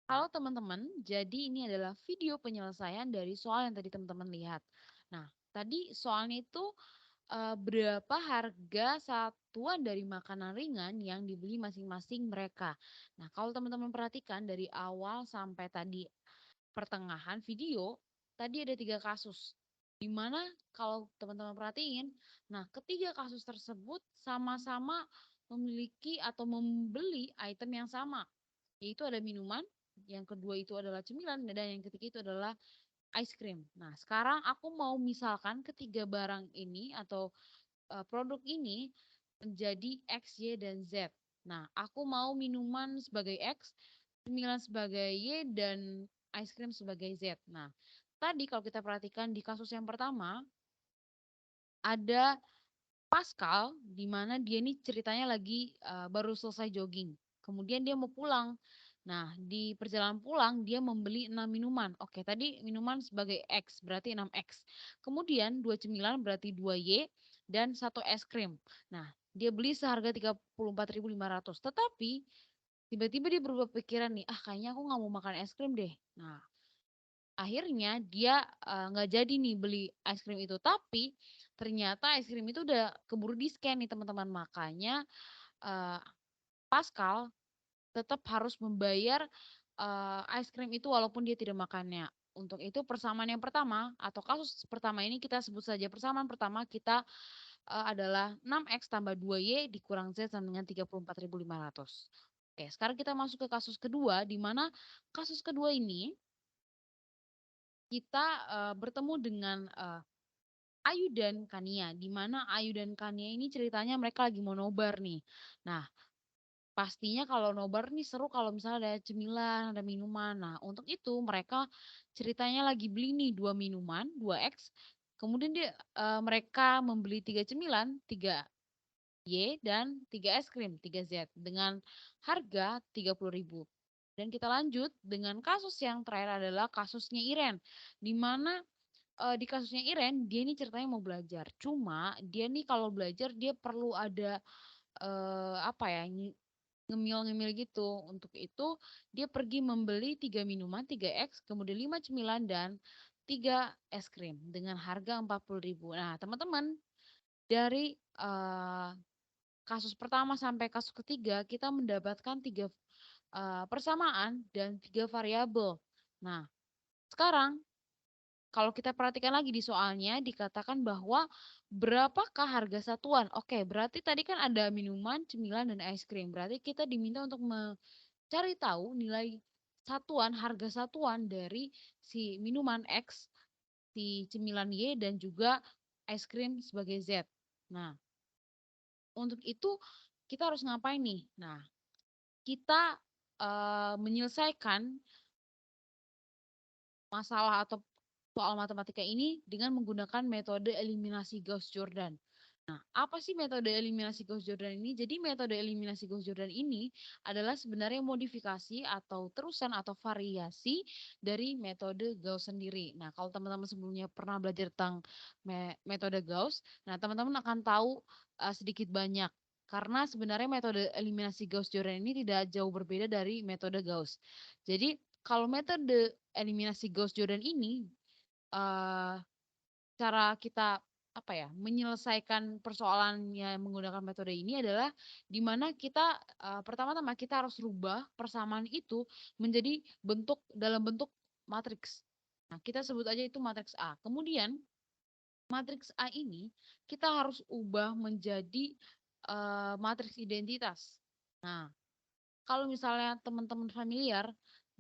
Halo teman-teman, jadi ini adalah video penyelesaian dari soal yang tadi teman-teman lihat. Nah, tadi soalnya itu berapa harga satuan dari makanan ringan yang dibeli masing-masing mereka. Nah, kalau teman-teman perhatikan dari awal sampai tadi pertengahan video, tadi ada 3 kasus. Di mana kalau teman-teman perhatiin, nah ketiga kasus tersebut sama-sama memiliki atau membeli item yang sama, yaitu ada minuman, yang kedua itu adalah cemilan, dan yang ketiga itu adalah ice cream. Nah, sekarang aku mau misalkan ketiga barang ini atau produk ini menjadi X, Y, dan Z. Nah, aku mau minuman sebagai X, cemilan sebagai Y, dan ice cream sebagai Z. Nah, tadi kalau kita perhatikan di kasus yang pertama, ada Pascal, di mana dia ini ceritanya lagi baru selesai jogging. Kemudian dia mau pulang. Nah, di perjalanan pulang dia membeli 6 minuman. Oke, tadi minuman sebagai X, berarti 6X. Kemudian 2 cemilan berarti 2Y dan 1 es krim. Nah, dia beli seharga 34.500. Tetapi tiba-tiba dia berubah pikiran nih, ah kayaknya aku nggak mau makan es krim deh. Nah, akhirnya dia, nggak jadi nih beli es krim itu, tapi ternyata es krim itu udah keburu di-scan nih teman-teman. Makanya, eee, Pascal tetap harus membayar, es krim itu walaupun dia tidak makannya. Untuk itu persamaan yang pertama atau kasus pertama ini kita sebut saja persamaan pertama kita, adalah 6X tambah 2Y dikurang Z sama dengan 34.500. Oke, sekarang kita masuk ke kasus kedua, di mana kasus kedua ini kita, bertemu dengan, Ayu dan Kania, di mana Ayu dan Kania ini ceritanya mereka lagi mau nobar nih. Nah, pastinya kalau nobar nih seru kalau misalnya ada cemilan, ada minuman. Nah, untuk itu mereka ceritanya lagi beli nih 2 minuman, 2X, kemudian mereka membeli 3 cemilan, 3Y dan 3 es krim, 3Z dengan harga 30.000. Dan kita lanjut dengan kasus yang terakhir adalah kasusnya Iren, di mana di kasusnya Iren, dia ini ceritanya mau belajar. Cuma dia nih kalau belajar dia perlu ada, apa ya, ngemil-ngemil gitu. Untuk itu dia pergi membeli 3 minuman, 3X, kemudian 5 cemilan dan 3 es krim dengan harga 40.000. Nah, teman-teman, dari, kasus pertama sampai kasus ketiga kita mendapatkan 3 persamaan dan 3 variabel. Nah, sekarang kalau kita perhatikan lagi di soalnya dikatakan bahwa berapakah harga satuan? Oke, berarti tadi kan ada minuman, cemilan, dan es krim. Berarti kita diminta untuk mencari tahu nilai satuan, harga satuan dari si minuman X, si cemilan Y, dan juga es krim sebagai Z. Nah, untuk itu kita harus ngapain nih? Nah, kita menyelesaikan masalah atau soal matematika ini dengan menggunakan metode eliminasi Gauss-Jordan. Nah, apa sih metode eliminasi Gauss-Jordan ini? Jadi metode eliminasi Gauss-Jordan ini adalah sebenarnya modifikasi atau terusan atau variasi dari metode Gauss sendiri. Nah, kalau teman-teman sebelumnya pernah belajar tentang metode Gauss, nah teman-teman akan tahu sedikit banyak. Karena sebenarnya metode eliminasi Gauss-Jordan ini tidak jauh berbeda dari metode Gauss. Jadi, kalau metode eliminasi Gauss-Jordan ini, eee, cara kita, apa ya, menyelesaikan persoalannya menggunakan metode ini adalah di mana kita, pertama-tama kita harus rubah persamaan itu menjadi dalam bentuk matriks. Nah, kita sebut aja itu matriks A. Kemudian matriks A ini kita harus ubah menjadi, matriks identitas. Nah, kalau misalnya teman-teman familiar,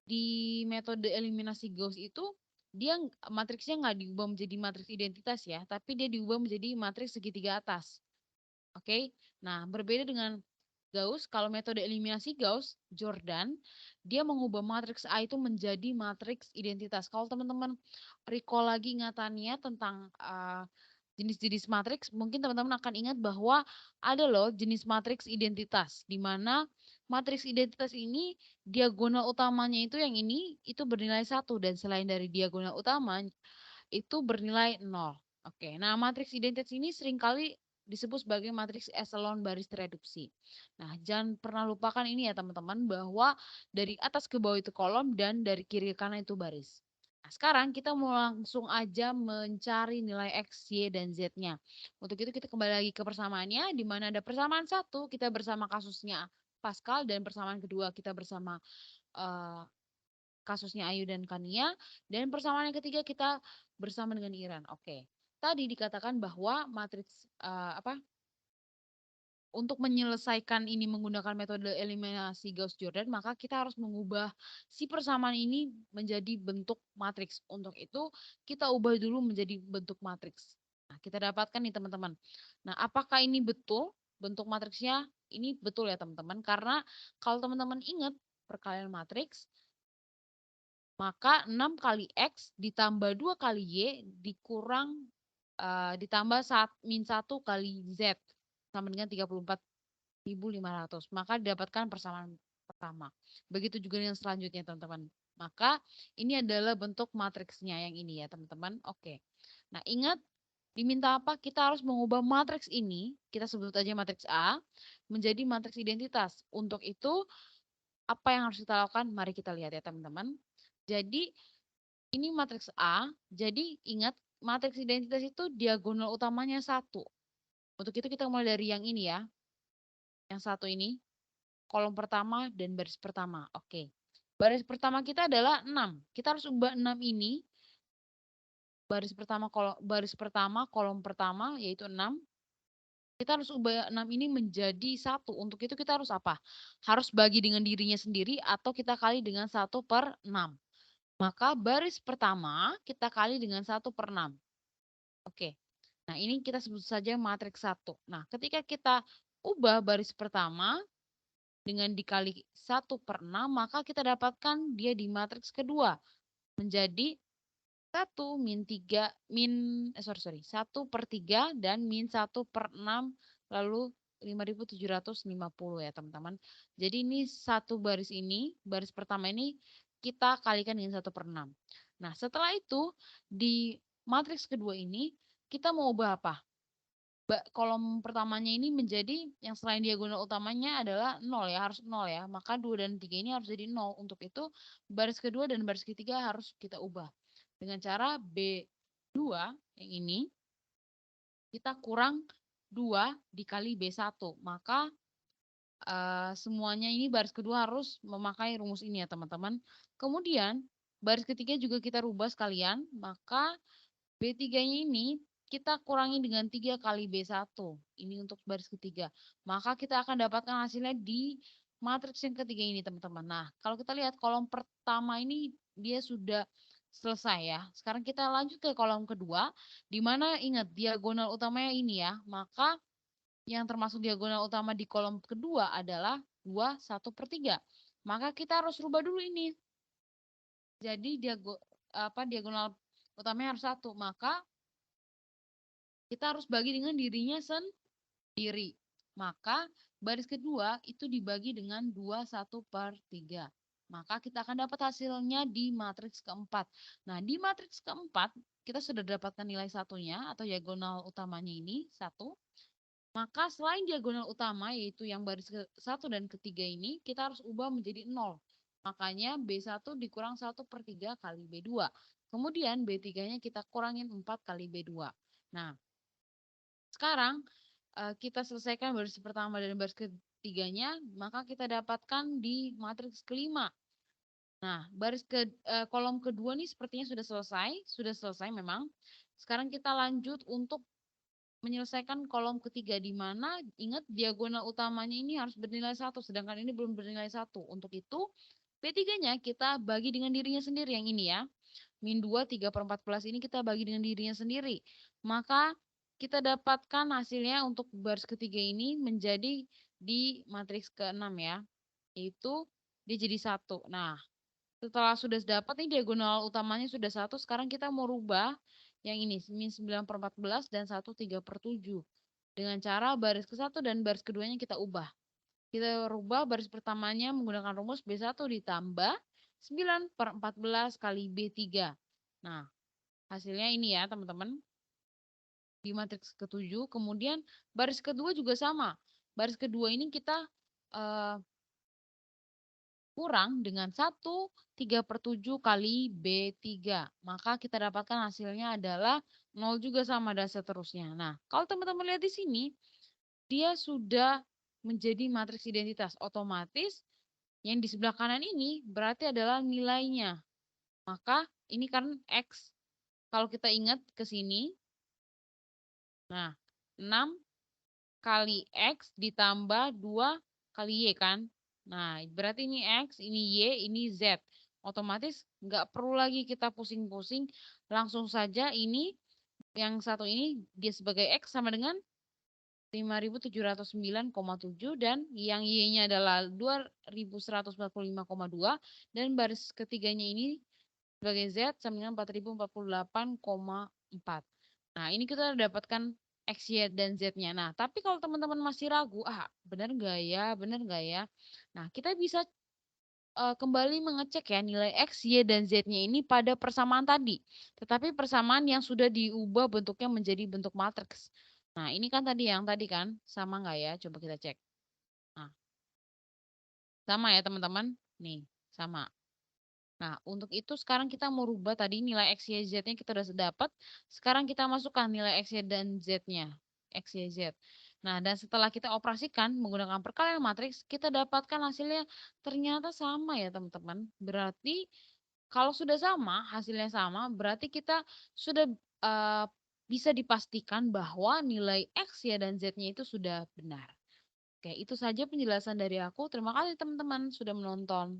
di metode eliminasi Gauss itu, matriksnya nggak diubah menjadi matriks identitas ya, tapi dia diubah menjadi matriks segitiga atas. Oke. Nah, berbeda dengan Gauss, kalau metode eliminasi Gauss, Jordan, dia mengubah matriks A itu menjadi matriks identitas. Kalau teman-teman recall lagi ingatannya tentang jenis-jenis matriks, mungkin teman-teman akan ingat bahwa ada loh jenis matriks identitas, di mana matriks identitas ini diagonal utamanya itu yang ini, itu bernilai 1 dan selain dari diagonal utama, itu bernilai 0. Oke, nah matriks identitas ini seringkali disebut sebagai matriks eselon baris reduksi. Nah, jangan pernah lupakan ini ya teman-teman, bahwa dari atas ke bawah itu kolom dan dari kiri ke kanan itu baris. Nah, sekarang kita mau langsung aja mencari nilai X, Y, dan Z-nya. Untuk itu kita kembali lagi ke persamaannya, di mana ada persamaan satu, kita bersama kasusnya Pascal, dan persamaan kedua kita bersama eh, kasusnya Ayu dan Kania, dan persamaan yang ketiga kita bersama dengan Iran. Oke. Tadi dikatakan bahwa matriks untuk menyelesaikan ini menggunakan metode eliminasi Gauss-Jordan, maka kita harus mengubah si persamaan ini menjadi bentuk matriks. Untuk itu, kita ubah dulu menjadi bentuk matriks. Nah, kita dapatkan nih teman-teman. Nah, apakah ini betul bentuk matriksnya? Ini betul ya teman-teman, karena kalau teman-teman ingat perkalian matriks, maka 6 kali X ditambah 2 kali Y dikurang ditambah min 1 kali Z sama dengan 34.500. Maka didapatkan persamaan pertama. Begitu juga yang selanjutnya teman-teman. Maka ini adalah bentuk matriksnya yang ini ya teman-teman. Oke. Nah ingat diminta apa? Kita harus mengubah matriks ini, kita sebut aja matriks A, menjadi matriks identitas. Untuk itu apa yang harus kita lakukan? Mari kita lihat ya teman-teman. Jadi ini matriks A, jadi ingat matriks identitas itu diagonal utamanya 1. Untuk itu kita mulai dari yang ini ya. Yang satu ini, kolom pertama dan baris pertama. Oke. Baris pertama kita adalah 6. Kita harus ubah 6 ini. Baris pertama kolom pertama yaitu 6. Kita harus ubah 6 ini menjadi 1. Untuk itu kita harus apa? Harus bagi dengan dirinya sendiri atau kita kali dengan 1/6. Maka baris pertama kita kali dengan 1/6. Oke. Nah, ini kita sebut saja matriks 1. Nah, ketika kita ubah baris pertama dengan dikali 1/6, maka kita dapatkan dia di matriks kedua menjadi 1 min 3 1/3 dan min 1/6 lalu 5.750 ya teman-teman. Jadi ini satu baris ini, baris pertama ini kita kalikan dengan 1/6. Nah setelah itu di matriks kedua ini kita mau ubah apa? Kolom pertamanya ini menjadi yang selain diagonal utamanya adalah 0 ya, harus 0 ya. Maka 2 dan 3 ini harus jadi 0. Untuk itu baris kedua dan baris ketiga harus kita ubah. Dengan cara B2 yang ini kita kurang 2 dikali B1. Maka semuanya ini baris kedua harus memakai rumus ini ya teman-teman. Kemudian baris ketiga juga kita rubah sekalian. Maka B3-nya ini kita kurangi dengan 3 kali B1. Ini untuk baris ketiga. Maka kita akan dapatkan hasilnya di matriks yang ketiga ini teman-teman. Nah kalau kita lihat kolom pertama ini dia sudah selesai ya. Sekarang kita lanjut ke kolom kedua. Di mana ingat diagonal utamanya ini ya. Maka yang termasuk diagonal utama di kolom kedua adalah 2, 1/3. Maka kita harus rubah dulu ini. Jadi diagonal utamanya harus 1. Maka kita harus bagi dengan dirinya sendiri. Maka baris kedua itu dibagi dengan 2, 1/3. Maka kita akan dapat hasilnya di matriks keempat. Nah, di matriks keempat kita sudah dapatkan nilai satunya atau diagonal utamanya ini 1. Maka selain diagonal utama yaitu yang baris ke-1 dan ketiga ini kita harus ubah menjadi 0. Makanya B1 dikurang 1/3 kali B2. Kemudian B3-nya kita kurangin 4 kali B2. Nah, sekarang kita selesaikan baris pertama dan baris ketiganya, maka kita dapatkan di matriks kelima. Nah, kolom kedua nih sepertinya sudah selesai memang. Sekarang kita lanjut untuk menyelesaikan kolom ketiga di mana ingat diagonal utamanya ini harus bernilai 1 sedangkan ini belum bernilai 1. Untuk itu P3-nya kita bagi dengan dirinya sendiri yang ini ya. Min 2 3/14 ini kita bagi dengan dirinya sendiri. Maka kita dapatkan hasilnya untuk baris ketiga ini menjadi di matriks ke-6 ya. Yaitu dia jadi 1. Nah, setelah sudah dapat nih diagonal utamanya sudah 1, sekarang kita mau rubah yang ini min 9/14 dan 1/3/7. Dengan cara baris ke-1 dan baris keduanya kita ubah. Kita rubah baris pertamanya menggunakan rumus B1 ditambah 9/14 kali B3. Nah, hasilnya ini ya teman-teman. di matriks ketujuh, kemudian baris kedua juga sama. Baris kedua ini kita kurang dengan 1/3/7 kali B3. Maka kita dapatkan hasilnya adalah 0 juga sama dan seterusnya. Nah, kalau teman-teman lihat di sini, dia sudah menjadi matriks identitas. Otomatis yang di sebelah kanan ini berarti adalah nilainya. Maka ini kan X. Kalau kita ingat ke sini, nah 6 kali X ditambah 2 kali Y kan. Nah, berarti ini X, ini Y, ini Z. Otomatis nggak perlu lagi kita pusing-pusing. Langsung saja ini, yang satu ini dia sebagai X sama dengan 5.709,7 dan yang Y-nya adalah 2.145,2 dan baris ketiganya ini sebagai Z sama dengan 4.048,4. Nah, ini kita dapatkan X, Y, dan Z-nya. Nah, tapi kalau teman-teman masih ragu, benar nggak ya, benar nggak ya? Nah, kita bisa kembali mengecek ya nilai X, Y, dan Z-nya ini pada persamaan tadi. Tetapi persamaan yang sudah diubah bentuknya menjadi bentuk matriks. Nah, ini kan tadi yang tadi kan, sama nggak ya? Coba kita cek. Nah, sama ya teman-teman? Nih, sama. Nah, untuk itu sekarang kita mau rubah tadi nilai X, Y, Z-nya kita udah dapat. Sekarang kita masukkan nilai X, Y, dan Z-nya. X, Y, Z. Nah, dan setelah kita operasikan menggunakan perkalian matriks, kita dapatkan hasilnya ternyata sama ya teman-teman. Berarti kalau sudah sama, hasilnya sama, berarti kita sudah bisa dipastikan bahwa nilai X, Y, dan Z-nya itu sudah benar. Oke, itu saja penjelasan dari aku. Terima kasih teman-teman sudah menonton.